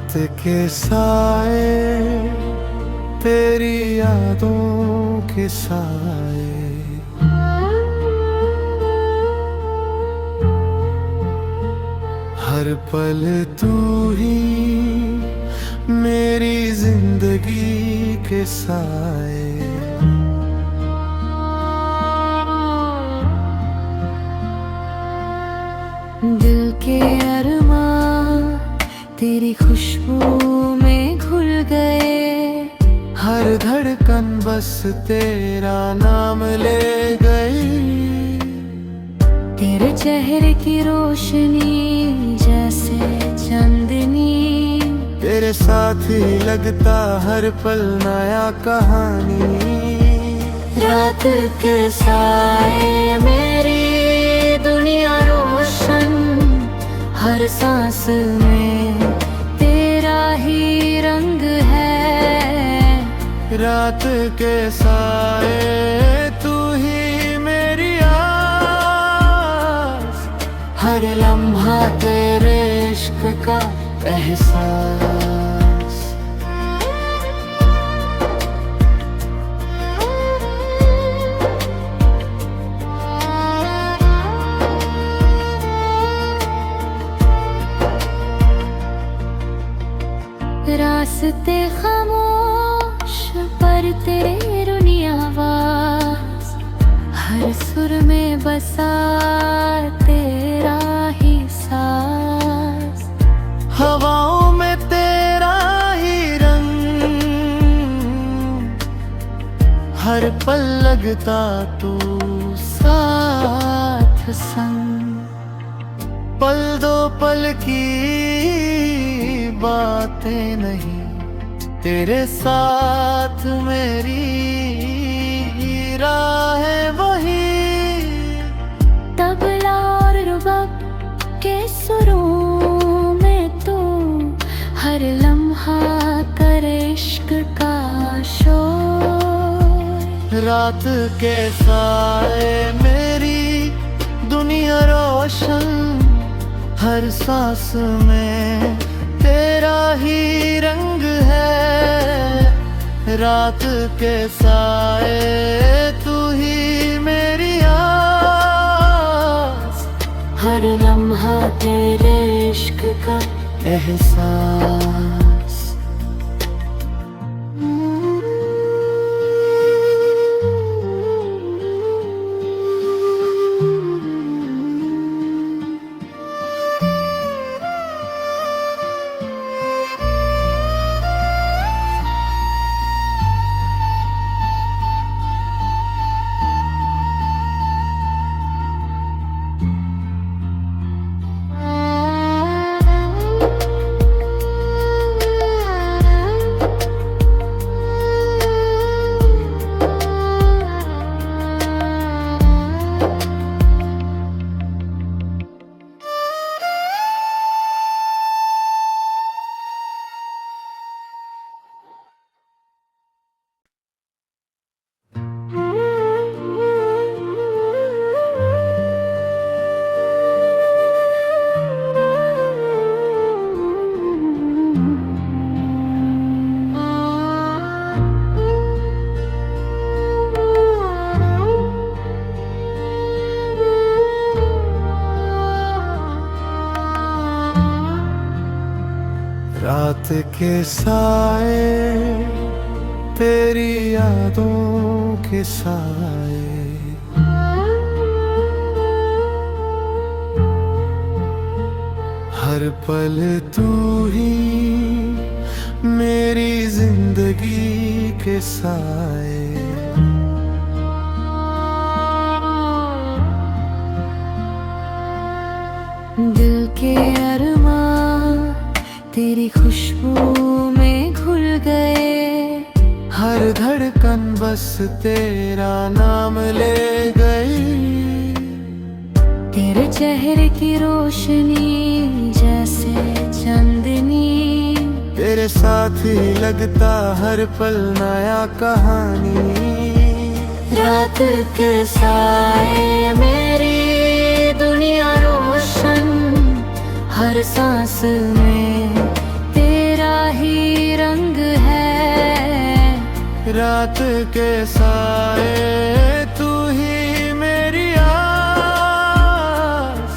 रात के साए तेरी यादों के साए, हर पल तू ही मेरी जिंदगी के साए। दिल के अरमां तेरी खुशबू में घुल गए, हर धड़कन बस तेरा नाम ले गई। तेरे चेहरे की रोशनी जैसे चांदनी, तेरे साथ ही लगता हर पल नया कहानी। रात के साए मेरी दुनिया रोशन, हर सांस में तेरा ही रंग है। रात के साए तू ही मेरी आस, हर लम्हा तेरे इश्क का एहसास। रास्ते खामोश पर तेरे रुनी आवाज, हर सुर में बसा तेरा ही साज। हवाओं में तेरा ही रंग, हर पल लगता तू साथ संग, पल दो पल की बातें नहीं, तेरे साथ मेरी राहें वही। तबला और रुबाब के सुरों में तू हर लम्हा करे इश्क का शोर। रात के साए मेरी दुनिया रोशन, हर सांस में तेरा ही रंग है। रात के साए तू ही मेरी आस, हर लम्हा तेरे इश्क का एहसास। रात के साए तेरी यादों के साए, हर पल तू ही मेरी जिंदगी के साए। दिल के अरमां तेरी खुशबू में घुल गए, हर धड़कन बस तेरा नाम ले गई। तेरे चेहरे की रोशनी जैसे चांदनी, तेरे साथ ही लगता हर पल नया कहानी। रात के साए मेरी दुनिया रोशन, हर सांस में तेरा रात के साए तू ही मेरी आस,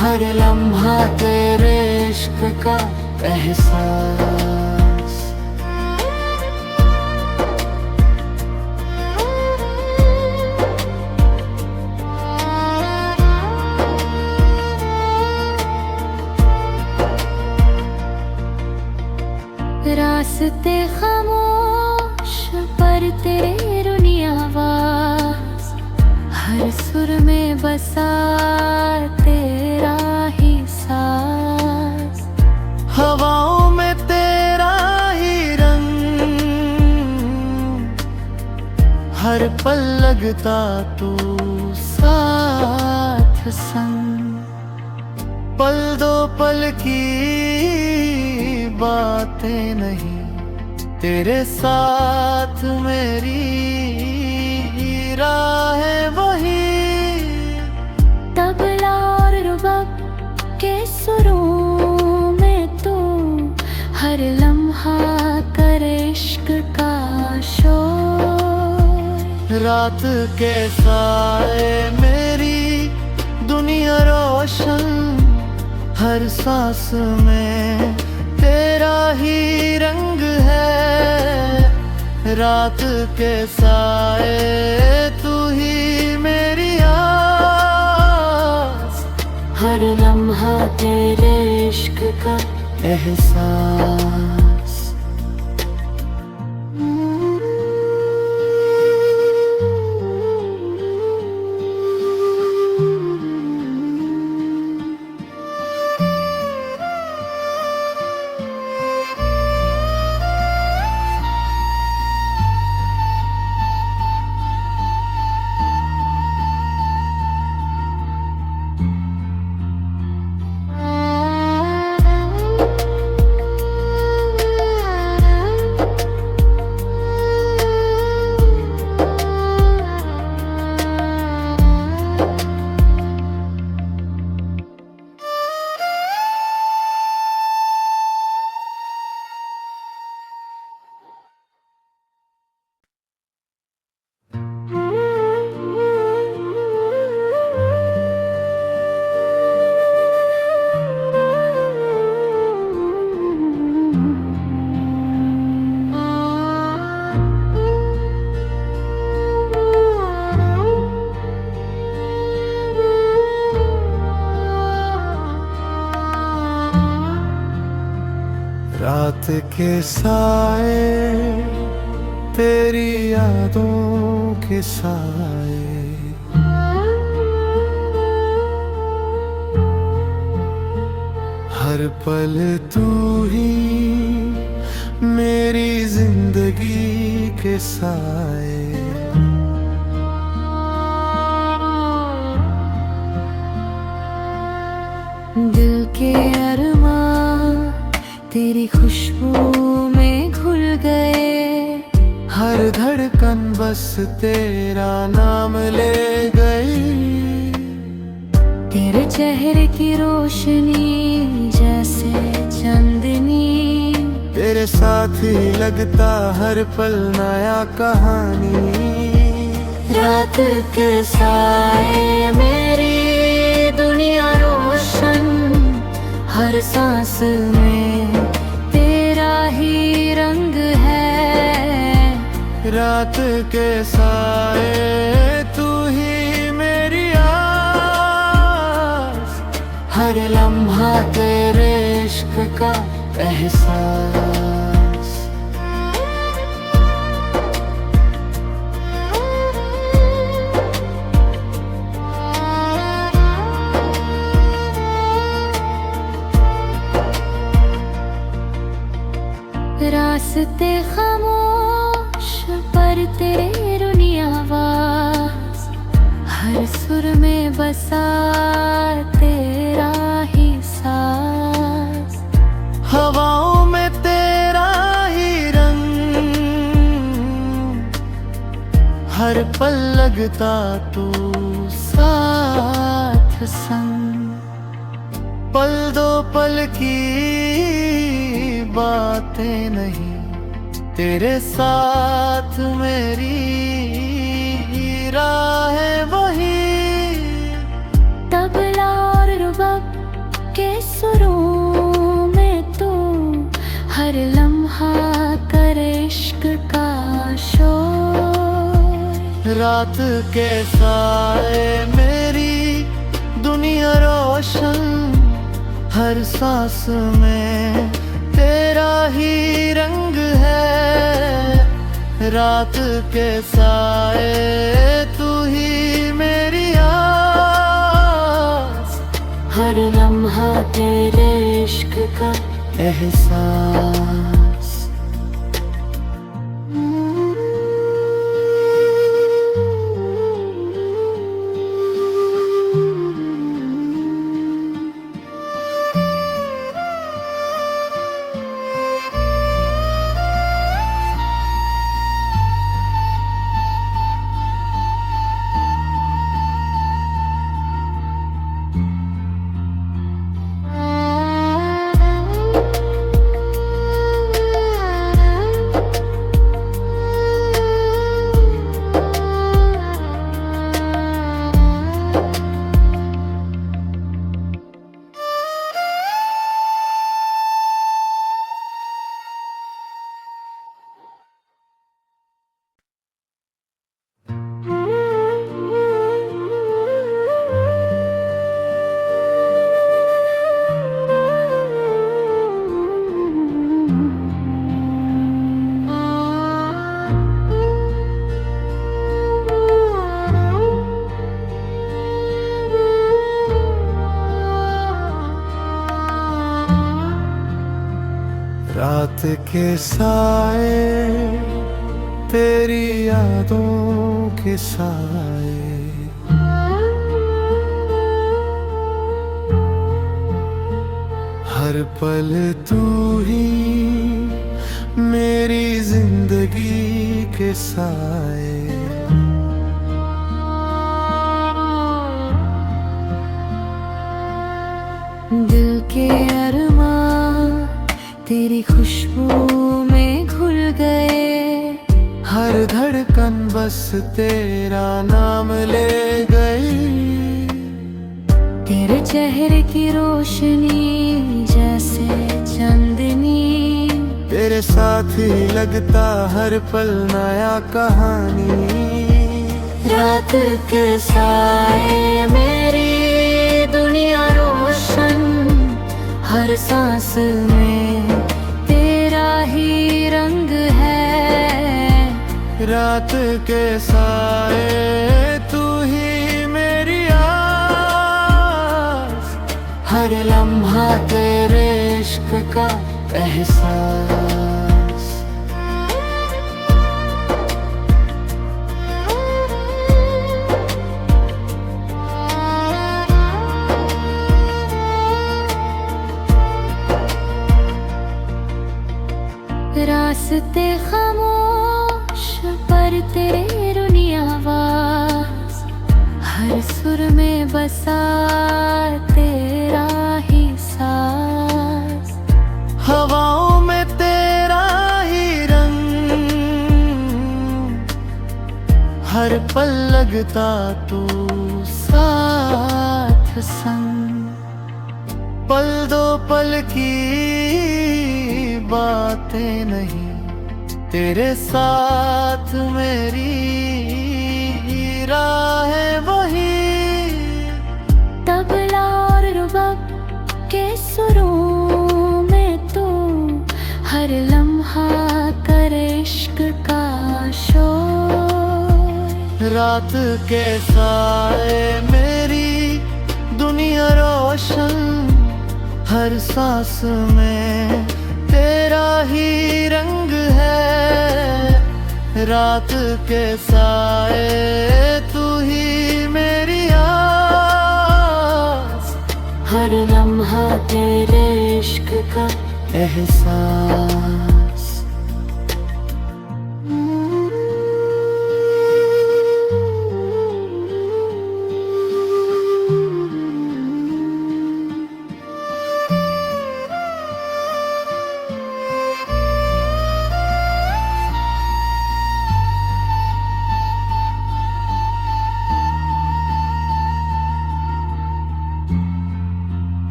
हर लम्हा तेरे इश्क का एहसास। रास्ते खामोश पर तेरे रुनी आवाज, हर सुर में बसा तेरा ही साज। हवाओं में तेरा ही रंग, हर पल लगता तू साथ संग। पल दो पल की बातें नहीं, तेरे साथ मेरी राहें वही। तबला और रुबाब के सुरों में तू हर लम्हा करे इश्क का शोर। रात के साए मेरी दुनिया रोशन, हर सांस में तेरा ही रंग है। रात के साए तू ही मेरी आस, हर लम्हा तेरे इश्क का एहसास। रात के साए तेरी यादों के साए, हर पल तू ही मेरी जिंदगी के साए। दिल के अरमां तेरी खुशबू में घुल गए, हर धड़कन बस तेरा नाम ले गई। तेरे चेहरे की रोशनी जैसे चांदनी, तेरे साथ ही लगता हर पल नया कहानी। रात के साए मेरी दुनिया रोशन, हर सांस में तेरा ही रंग है। रात के साए तू ही मेरी आस, हर लम्हा तेरे इश्क का एहसास। रास्ते खामोश पर तेरे रुनी आवाज, हर सुर में बसा तेरा ही साज। हवाओं में तेरा ही रंग, हर पल लगता तू साथ संग। पल दो पल की बातें नहीं, तेरे साथ मेरी राहें वही, तबला और रुबाब के सुरों में तू हर लम्हा करे इश्क का शोर। रात के साए मेरी दुनिया रोशन, हर सांस में तेरा ही रंग है। रात के साए तू ही मेरी आस, हर लम्हा तेरे इश्क का एहसास। रात के साए तेरी यादों के साए, हर पल तू ही मेरी जिंदगी के साए। दिल के अरमां तेरी खुशबू में घुल गए, हर धड़कन बस तेरा नाम ले गई। तेरे चेहरे की रोशनी जैसे चांदनी, तेरे साथ ही लगता हर पल नया कहानी। रात के साए मेरी दुनिया रोशन, हर सांस में तेरा ही रंग है। रात के साए तू ही मेरी आस, हर लम्हा तेरे इश्क का एहसास। रास्ते खामोश पर तेरे रुनी आवाज, हर सुर में बसा तेरा ही साज। हवाओं में तेरा ही रंग, हर पल लगता तू साथ संग। पल दो पल की बातें नहीं, तेरे साथ मेरी राहें वही, तबला और रुबाब के सुरों में तू हर लम्हा करे इश्क का शोर। रात के साए मेरी दुनिया रोशन, हर सांस में तेरा ही रंग है। रात के साए तू ही मेरी आस, हर लम्हा तेरे इश्क का एहसास।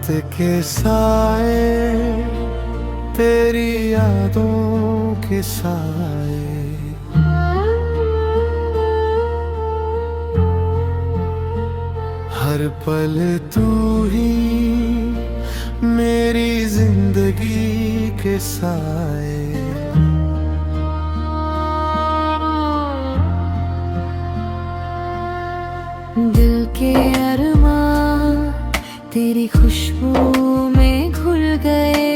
रात के साए, तेरी यादों के साए। हर पल तू ही मेरी जिंदगी के साए। दिल के अरमां तेरी खुशबू में घुल गए,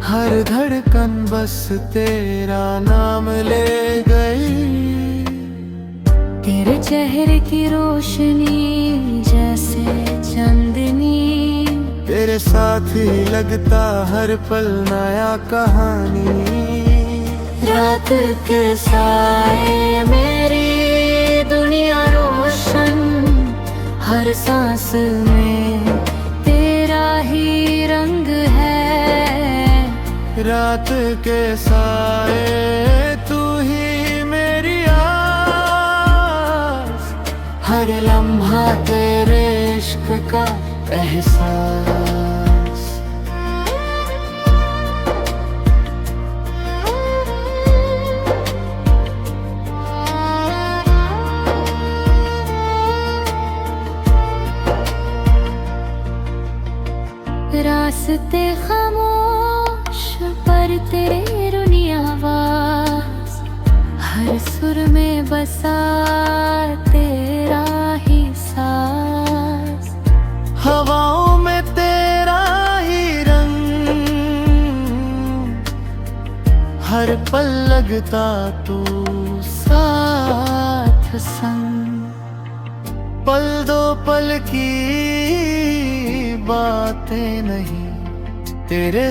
हर धड़कन बस तेरा नाम ले गई। तेरे चेहरे की रोशनी जैसे चांदनी, तेरे साथ ही लगता हर पल नया कहानी। रात के साए मेरी दुनिया रोशन, हर सांस में तेरा ही रंग है। रात के साए तू ही मेरी आस, हर लम्हा तेरे इश्क का एहसास। रास्ते खामोश पर तेरे रुनी आवाज, हर सुर में बसा तेरा ही साज। हवाओं में तेरा ही रंग, हर पल लगता तू साथ संग। पल दो पल की बातें नहीं तेरे